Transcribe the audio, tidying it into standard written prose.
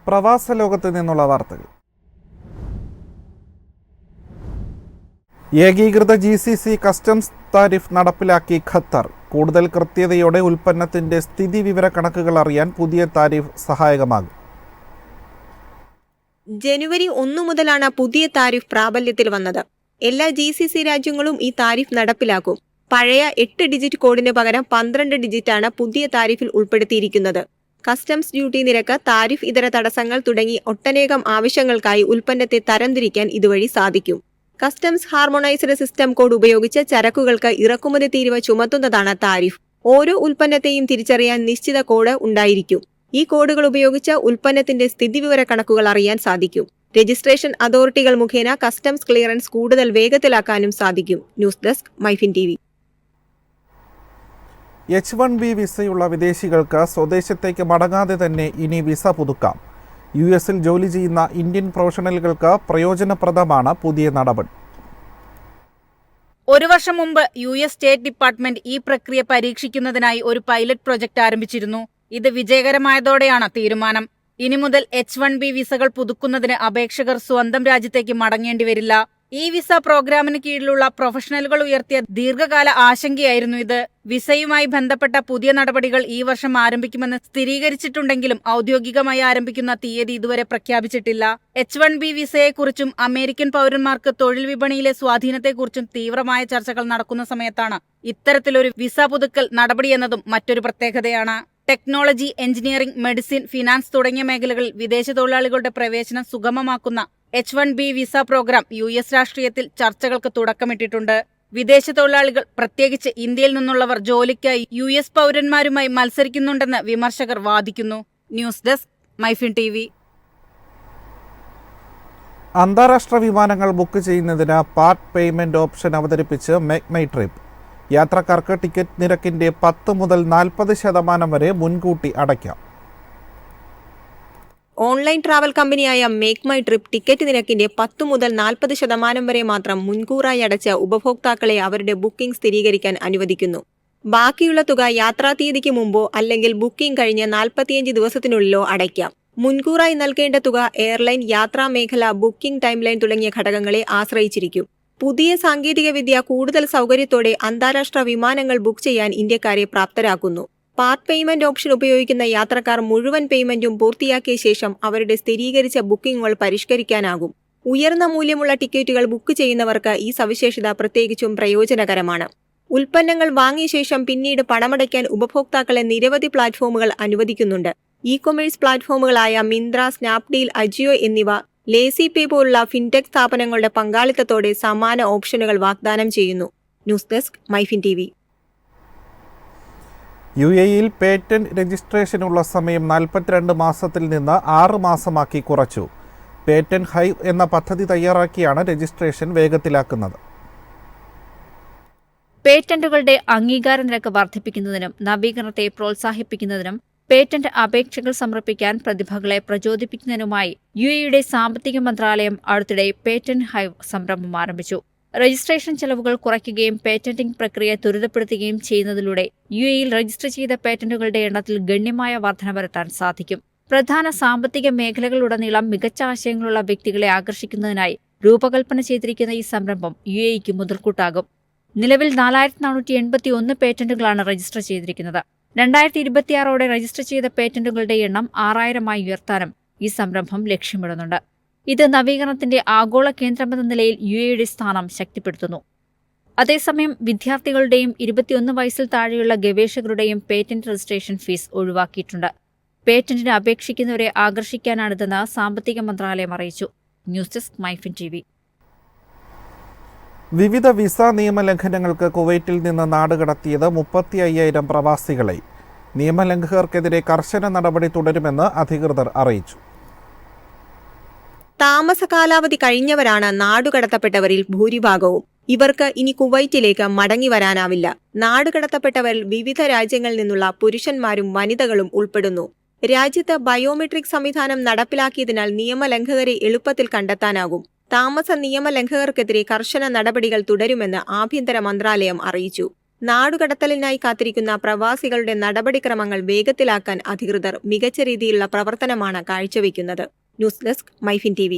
പ്രവാസ ലോകത്ത് നിന്നുള്ള വാർത്തകൾ. ഏകീകൃത GCC കസ്റ്റംസ് താരിഫ് നടപ്പിലാക്കി ഖത്തർ. കൂടുതൽ കൃത്യതയോടെ ഉൽപ്പന്നത്തിന്റെ സ്ഥിതിവിവര കണക്കുകൾ അറിയാൻ പുതിയ താരിഫ് സഹായകമാകും. ജനുവരി 1 മുതലാണ് പുതിയ താരിഫ് പ്രാബല്യത്തിൽ വന്നത്. എല്ലാ GCC രാജ്യങ്ങളും ഈ താരിഫ് നടപ്പിലാക്കും. പഴയ 8 ഡിജിറ്റ് കോഡിന് പകരം 12 ഡിജിറ്റാണ് പുതിയ താരിഫിൽ ഉൾപ്പെടുത്തിയിരിക്കുന്നത്. കസ്റ്റംസ് ഡ്യൂട്ടി നിരക്ക്, താരിഫ് ഇതര തടസ്സങ്ങൾ തുടങ്ങി ഒട്ടനേകം ആവശ്യങ്ങൾക്കായി ഉൽപ്പന്നത്തെ തരംതിരിക്കാൻ ഇതുവഴി സാധിക്കും. കസ്റ്റംസ് ഹാർമോണൈസ്ഡ് സിസ്റ്റം കോഡ് ഉപയോഗിച്ച് ചരക്കുകൾക്ക് ഇറക്കുമതി തീരുവ ചുമത്തുന്നതാണ് താരിഫ്. ഓരോ ഉൽപ്പന്നത്തെയും തിരിച്ചറിയാൻ നിശ്ചിത കോഡ് ഉണ്ടായിരിക്കും. ഈ കോഡുകൾ ഉപയോഗിച്ച് ഉൽപ്പന്നത്തിന്റെ സ്ഥിതിവിവര കണക്കുകൾ അറിയാൻ സാധിക്കും. രജിസ്ട്രേഷൻ അതോറിറ്റികൾ മുഖേന കസ്റ്റംസ് ക്ലിയറൻസ് കൂടുതൽ വേഗത്തിലാക്കാനും സാധിക്കും. News desk MyFin TV. H1B വിസയുള്ള വിദേശികൾക്ക് സ്വദേശത്തേക്ക് മടങ്ങാതെ തന്നെ ഇനി വിസ പുതുക്കാം. US-ൽ ജോലി ചെയ്യുന്ന ഇന്ത്യൻ പ്രൊഫഷണലുകൾക്ക് പ്രയോജനപ്രദമാണ് പുതിയ നടപടി. ഒരു വർഷം മുമ്പ് US സ്റ്റേറ്റ് ഡിപ്പാർട്ട്മെന്റ് ഈ പ്രക്രിയ പരീക്ഷിക്കുന്നതിനായി ഒരു പൈലറ്റ് പ്രൊജക്ട് ആരംഭിച്ചിരുന്നു. ഇത് വിജയകരമായതോടെയാണ് തീരുമാനം. ഇനി മുതൽ H1B വിസകൾ പുതുക്കുന്നതിന് അപേക്ഷകർ സ്വന്തം രാജ്യത്തേക്ക് മടങ്ങേണ്ടി വരില്ല. ഈ വിസ പ്രോഗ്രാമിന് കീഴിലുള്ള പ്രൊഫഷണലുകൾ ഉയർത്തിയ ദീർഘകാല ആശങ്കയായിരുന്നു ഇത്. വിസയുമായി ബന്ധപ്പെട്ട പുതിയ നടപടികൾ ഈ വർഷം ആരംഭിക്കുമെന്ന് സ്ഥിരീകരിച്ചിട്ടുണ്ടെങ്കിലും ഔദ്യോഗികമായി ആരംഭിക്കുന്ന തീയതി ഇതുവരെ പ്രഖ്യാപിച്ചിട്ടില്ല. H1B വിസയെക്കുറിച്ചും അമേരിക്കൻ പൗരന്മാർക്ക് തൊഴിൽ വിപണിയിലെ സ്വാധീനത്തെക്കുറിച്ചും തീവ്രമായ ചർച്ചകൾ നടക്കുന്ന സമയത്താണ് ഇത്തരത്തിലൊരു വിസ പുതുക്കൽ നടപടിയെന്നതും മറ്റൊരു പ്രത്യേകതയാണ്. ടെക്നോളജി, എഞ്ചിനീയറിംഗ്, മെഡിസിൻ, ഫിനാൻസ് തുടങ്ങിയ മേഖലകളിൽ വിദേശ തൊഴിലാളികളുടെ പ്രവേശനം സുഗമമാക്കുന്ന H1B വിസ പ്രോഗ്രാം US രാഷ്ട്രീയത്തിൽ ചർച്ചകൾക്ക് തുടക്കമിട്ടിട്ടുണ്ട്. വിദേശ തൊഴിലാളികൾ, പ്രത്യേകിച്ച് ഇന്ത്യയിൽ നിന്നുള്ളവർ ജോലിക്കായി US പൗരന്മാരുമായി മത്സരിക്കുന്നുണ്ടെന്ന് വിമർശകർ വാദിക്കുന്നു. News desk MyFin TV. അന്താരാഷ്ട്ര വിമാനങ്ങൾ ബുക്ക് ചെയ്യുന്നതിന് പാർട്ട് പേയ്മെന്റ് ഓപ്ഷൻ അവതരിപ്പിച്ച് മേക്ക് മൈ ട്രിപ്പ്. യാത്രക്കാർക്ക് ടിക്കറ്റ് നിരക്കിന്റെ 10 മുതൽ 40% വരെ മുൻകൂട്ടി അടയ്ക്കാം. ഓൺലൈൻ ട്രാവൽ കമ്പനിയായ മേക്ക് മൈ ട്രിപ്പ് ടിക്കറ്റ് നിരക്കിന്റെ 10 മുതൽ 40% വരെ മാത്രം മുൻകൂറായി അടച്ച ഉപഭോക്താക്കളെ അവരുടെ ബുക്കിംഗ് സ്ഥിരീകരിക്കാൻ അനുവദിക്കുന്നു. ബാക്കിയുള്ള തുക യാത്രാ തീയതിക്ക് മുമ്പോ അല്ലെങ്കിൽ ബുക്കിംഗ് കഴിഞ്ഞ് 45 ദിവസത്തിനുള്ളിലോ അടയ്ക്കാം. മുൻകൂറായി നൽകേണ്ട തുക എയർലൈൻ, യാത്രാ മേഖല, ബുക്കിംഗ് ടൈം ലൈൻ തുടങ്ങിയ ഘടകങ്ങളെ ആശ്രയിച്ചിരിക്കും. പുതിയ സാങ്കേതികവിദ്യ കൂടുതൽ സൗകര്യത്തോടെ അന്താരാഷ്ട്ര വിമാനങ്ങൾ ബുക്ക് ചെയ്യാൻ ഇന്ത്യക്കാരെ പ്രാപ്തരാക്കുന്നു. പാർട്ട് പേയ്മെന്റ് ഓപ്ഷൻ ഉപയോഗിക്കുന്ന യാത്രക്കാർ മുഴുവൻ പേയ്മെന്റും പൂർത്തിയാക്കിയ ശേഷം അവരുടെ സ്ഥിരീകരിച്ച ബുക്കിംഗുകൾ പരിഷ്കരിക്കാനാകും. ഉയർന്ന മൂല്യമുള്ള ടിക്കറ്റുകൾ ബുക്ക് ചെയ്യുന്നവർക്ക് ഈ സവിശേഷത പ്രത്യേകിച്ചും പ്രയോജനകരമാണ്. ഉൽപ്പന്നങ്ങൾ വാങ്ങിയ ശേഷം പിന്നീട് പണമടയ്ക്കാൻ ഉപഭോക്താക്കളെ നിരവധി പ്ലാറ്റ്ഫോമുകൾ അനുവദിക്കുന്നുണ്ട്. ഇ-കൊമേഴ്സ് പ്ലാറ്റ്ഫോമുകളായ മിന്ത്ര, സ്നാപ്ഡീൽ, അജിയോ എന്നിവ ലേസി പേ പോലുള്ള ഫിൻടെക് സ്ഥാപനങ്ങളുടെ പങ്കാളിത്തത്തോടെ സമാന ഓപ്ഷനുകൾ വാഗ്ദാനം ചെയ്യുന്നു. News desk MyFin TV. UAE-യിൽ പേറ്റന്റ് രജിസ്ട്രേഷനുള്ള സമയം 42 മാസത്തിൽ നിന്ന് 6 മാസമാക്കി കുറച്ചു. പേറ്റന്റ് ഹൈവ് എന്ന പദ്ധതി തയ്യാറാക്കിയാണ് രജിസ്ട്രേഷൻ വേഗത്തിലാക്കുന്നത്. പേറ്റന്റുകളുടെ അംഗീകാര നിരക്ക് വർദ്ധിപ്പിക്കുന്നതിനും നവീകരണത്തെ പ്രോത്സാഹിപ്പിക്കുന്നതിനും പേറ്റന്റ് അപേക്ഷകൾ സമർപ്പിക്കാൻ പ്രതിഭകളെ പ്രചോദിപ്പിക്കുന്നതിനുമായി UAE-യുടെ സാമ്പത്തിക മന്ത്രാലയം അടുത്തിടെ പേറ്റന്റ് ഹൈവ് സംരംഭം ആരംഭിച്ചു. രജിസ്ട്രേഷൻ ചെലവുകൾ കുറയ്ക്കുകയും പേറ്റന്റിംഗ് പ്രക്രിയ ത്വരിതപ്പെടുത്തുകയും ചെയ്യുന്നതിലൂടെ UAE-യിൽ രജിസ്റ്റർ ചെയ്ത പേറ്റന്റുകളുടെ എണ്ണത്തിൽ ഗണ്യമായ വർധന വരുത്താൻ സാധിക്കും. പ്രധാന സാമ്പത്തിക മേഖലകളിലുടനീളം മികച്ച ആശയങ്ങളുള്ള വ്യക്തികളെ ആകർഷിക്കുന്നതിനായി രൂപകൽപ്പന ചെയ്തിരിക്കുന്ന ഈ സംരംഭം UAE-ക്ക് മുതൽക്കൂട്ടാകും. നിലവിൽ 4481 പേറ്റന്റുകളാണ് രജിസ്റ്റർ ചെയ്തിരിക്കുന്നത്. 2026ഓടെ രജിസ്റ്റർ ചെയ്ത പേറ്റന്റുകളുടെ എണ്ണം 6000-ആയി ഉയർത്താനും ഈ സംരംഭം ലക്ഷ്യമിടുന്നുണ്ട്. ഇത് നവീകരണത്തിന്റെ ആഗോള കേന്ദ്രമെന്ന നിലയിൽ UAE-യുടെ സ്ഥാനം ശക്തിപ്പെടുത്തുന്നു. അതേസമയം വിദ്യാർത്ഥികളുടെയും 21 വയസ്സിൽ താഴെയുള്ള ഗവേഷകരുടെയും പേറ്റന്റ് രജിസ്ട്രേഷൻ ഫീസ് ഒഴിവാക്കിയിട്ടുണ്ട്. പേറ്റന്റിന് അപേക്ഷിക്കുന്നവരെ ആകർഷിക്കാനാണിതെന്ന് സാമ്പത്തിക മന്ത്രാലയം അറിയിച്ചു. News desk MyFin TV. വിവിധ വിസ നിയമലംഘനങ്ങൾക്ക് കുവൈറ്റിൽ നിന്ന് നാടുകടത്തിയത് 35,000 പ്രവാസികളെ. നിയമലംഘകർക്കെതിരെ കർശന നടപടി തുടരുമെന്ന് അധികൃതർ അറിയിച്ചു. താമസ കാലാവധി കഴിഞ്ഞവരാണ് നാടുകടത്തപ്പെട്ടവരിൽ ഭൂരിഭാഗവും. ഇവർക്ക് ഇനി കുവൈറ്റിലേക്ക് മടങ്ങി വരാനാവില്ല. നാടുകടത്തപ്പെട്ടവരിൽ വിവിധ രാജ്യങ്ങളിൽ നിന്നുള്ള പുരുഷന്മാരും വനിതകളും ഉൾപ്പെടുന്നു. രാജ്യത്ത് ബയോമെട്രിക് സംവിധാനം നടപ്പിലാക്കിയതിനാൽ നിയമലംഘകരെ എളുപ്പത്തിൽ കണ്ടെത്താനാകും. താമസ നിയമലംഘകർക്കെതിരെ കർശന നടപടികൾ തുടരുമെന്ന് ആഭ്യന്തര മന്ത്രാലയം അറിയിച്ചു. നാടുകടത്തലിനായി കാത്തിരിക്കുന്ന പ്രവാസികളുടെ നടപടിക്രമങ്ങൾ വേഗത്തിലാക്കാൻ അധികൃതർ മികച്ച രീതിയിലുള്ള പ്രവർത്തനമാണ് കാഴ്ചവെക്കുന്നത്. News desk MyFin TV.